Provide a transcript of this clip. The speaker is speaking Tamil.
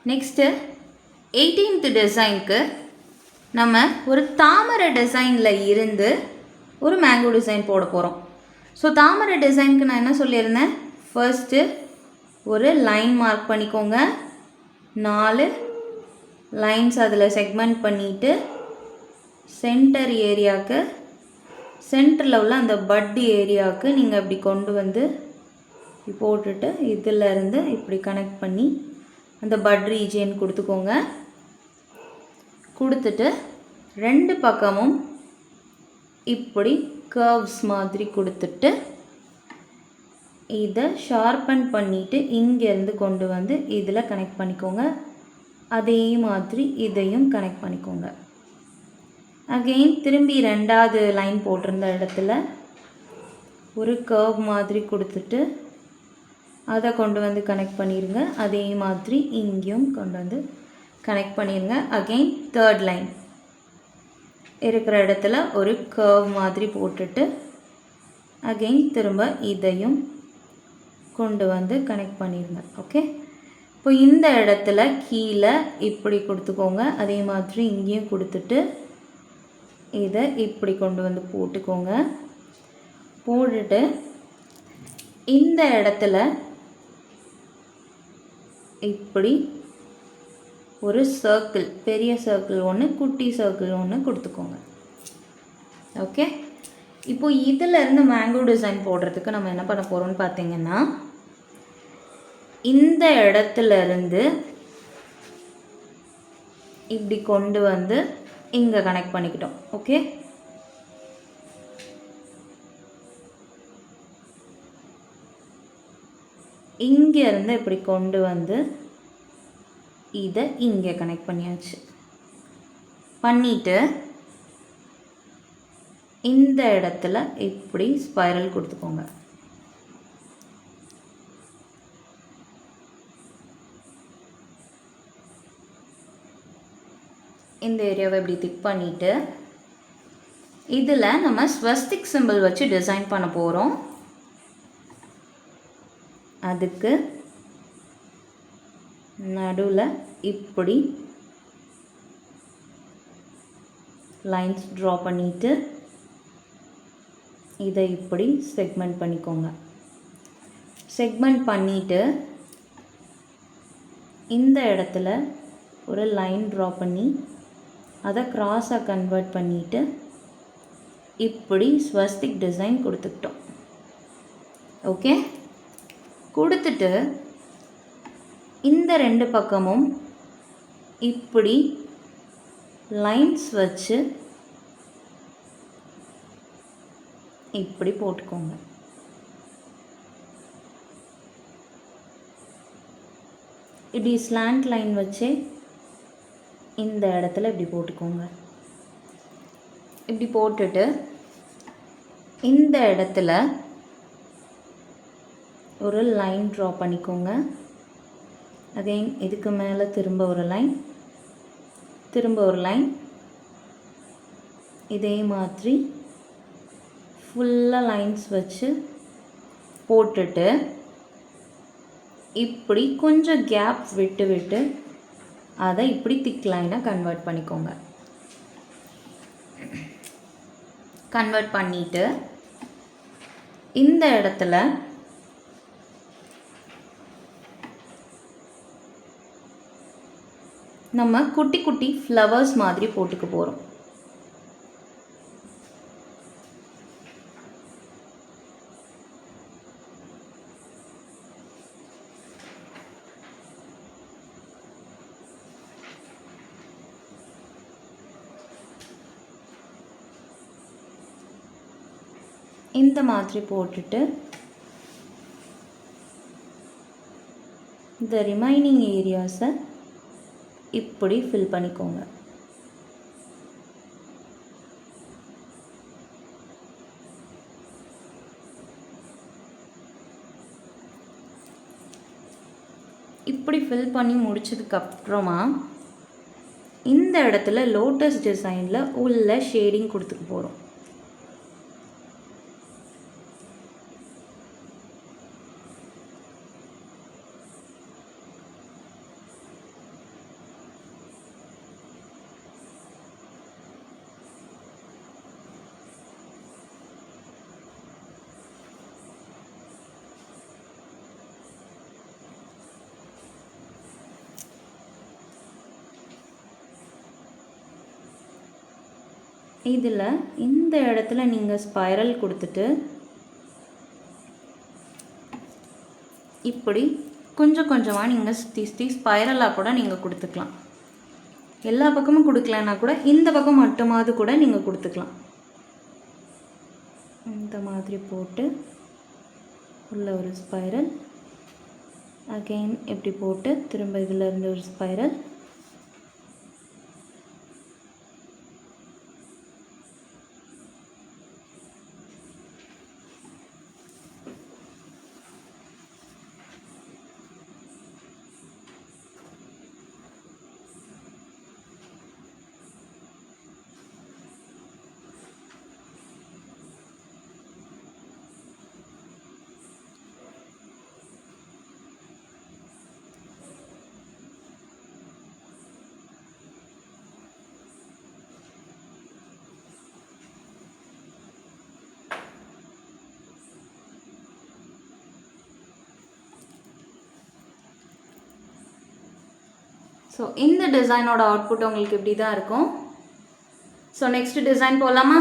நெக்ஸ்ட்டு 18th டிசைனுக்கு நம்ம ஒரு தாமரை டிசைனில் இருந்து ஒரு மேங்கோ டிசைன் போட போகிறோம். ஸோ தாமரை டிசைனுக்கு நான் என்ன சொல்லியிருந்தேன், ஃபர்ஸ்ட்டு ஒரு லைன் மார்க் பண்ணிக்கோங்க. 4 லைன்ஸ் அதில் செக்மெண்ட் பண்ணிவிட்டு சென்டர் ஏரியாவுக்கு, சென்டரில் உள்ள அந்த பட் ஏரியாவுக்கு நீங்கள் இப்படி கொண்டு வந்து போட்டுட்டு இதிலேருந்து இப்படி கனெக்ட் பண்ணி அந்த பட் ரீஜியன் கொடுத்துக்கோங்க. கொடுத்துட்டு 2 பக்கமும் இப்படி கர்வ்ஸ் மாதிரி கொடுத்துட்டு இதை ஷார்பன் பண்ணிவிட்டு இங்கேருந்து கொண்டு வந்து இதில் கனெக்ட் பண்ணிக்கோங்க. அதே மாதிரி இதையும் கனெக்ட் பண்ணிக்கோங்க. அகெயின் திரும்பி 2வது லைன் போட்டிருந்த இடத்துல ஒரு கர்வ் மாதிரி கொடுத்துட்டு அதை கொண்டு வந்து கனெக்ட் பண்ணிடுங்க. அதே மாதிரி இங்கேயும் கொண்டு வந்து கனெக்ட் பண்ணிடுங்க. அகெயின் 3rd லைன் இருக்கிற இடத்துல ஒரு கர்வ் மாதிரி போட்டுட்டு அகெயின் திரும்ப இதையும் கொண்டு வந்து கனெக்ட் பண்ணிடுங்க. ஓகே, இப்போ இந்த இடத்துல கீழே இப்படி கொடுத்துக்கோங்க. அதே மாதிரி இங்கேயும் கொடுத்துட்டு இதை இப்படி கொண்டு வந்து போட்டுக்கோங்க. போட்டுட்டு இந்த இடத்துல இப்படி ஒரு சர்க்கிள், பெரிய சர்க்கிள் ஒன்று, குட்டி சர்க்கிள் ஒன்று கொடுத்துக்கோங்க. ஓகே, இப்போது இதிலேருந்து மேங்கோ டிசைன் போடுறதுக்கு நம்ம என்ன பண்ண போகிறோம்னு பார்த்தீங்கன்னா, இந்த இடத்துலேருந்து இப்படி கொண்டு வந்து இங்கே கனெக்ட் பண்ணிக்கிட்டோம். ஓகே, இங்கேருந்து இப்படி கொண்டு வந்து இதை இங்கே கனெக்ட் பண்ணியாச்சு. பண்ணிவிட்டு இந்த இடத்துல இப்படி ஸ்பைரல் கொடுத்துக்கோங்க. இந்த ஏரியாவை இப்படி திக் பண்ணிவிட்டு இதில் நம்ம ஸ்வஸ்திக் சிம்பிள் வச்சு டிசைன் பண்ண போகிறோம். அதுக்கு நடுவில் இப்படி லைன்ஸ் ட்ரா பண்ணிவிட்டு இதை இப்படி செக்மெண்ட் பண்ணிக்கோங்க. செக்மெண்ட் பண்ணிவிட்டு இந்த இடத்துல ஒரு லைன் ட்ரா பண்ணி அதை க்ராஸாக கன்வெர்ட் பண்ணிவிட்டு இப்படி ஸ்வஸ்திக் டிசைன் கொடுத்துக்கிட்டோம். ஓகே, கொடுத்துட்டு இந்த 2 பக்கமும் இப்படி லைன்ஸ் வச்சு இப்படி போட்டுக்கோங்க. இப்படி ஸ்லாண்ட் லைன் வச்சு இந்த இடத்துல இப்படி போட்டுக்கோங்க. இப்படி போட்டுட்டு இந்த இடத்துல ஒரு லைன் ட்ரா பண்ணிக்கோங்க. அகைன் இதுக்கு மேலே திரும்ப ஒரு லைன், திரும்ப ஒரு லைன், இதே மாதிரி ஃபுல்லாக லைன்ஸ் வச்சு போட்டுட்டு இப்படி கொஞ்சம் கேப் விட்டு விட்டு அதை இப்படி திக் லைனாக கன்வெர்ட் பண்ணிக்கோங்க. கன்வெர்ட் பண்ணிவிட்டு இந்த இடத்துல நம்ம குட்டி குட்டி ஃப்ளவர்ஸ் மாதிரி போட்டுக்க போகிறோம். இந்த மாதிரி போட்டுட்டு இந்த ரிமைனிங் ஏரியாஸை இப்படி ஃபில் பண்ணிக்கோங்க. இப்படி ஃபில் பண்ணி முடிச்சதுக்கப்புறமா இந்த இடத்துல லோட்டஸ் டிசைனில் உள்ள ஷேடிங் கொடுத்துக்க போகிறோம். இதில் இந்த இடத்துல நீங்கள் ஸ்பைரல் கொடுத்துட்டு இப்படி கொஞ்சம் கொஞ்சமாக நீங்கள் சுற்றி சுற்றி ஸ்பைரலாக கூட நீங்கள் கொடுத்துக்கலாம். எல்லா பக்கமும் கொடுக்கலன்னா கூட இந்த பக்கம் மட்டுமாவது கூட நீங்கள் கொடுத்துக்கலாம். இந்த மாதிரி போட்டு உள்ள ஒரு ஸ்பைரல், அகெயின் இப்படி போட்டு திரும்ப இதில் இருந்து ஒரு ஸ்பைரல், ஸோ இந்த டிசைனோட அவுட்புட் உங்களுக்கு இப்படி தான் இருக்கும். ஸோ நெக்ஸ்ட் டிசைன் போகலாமா?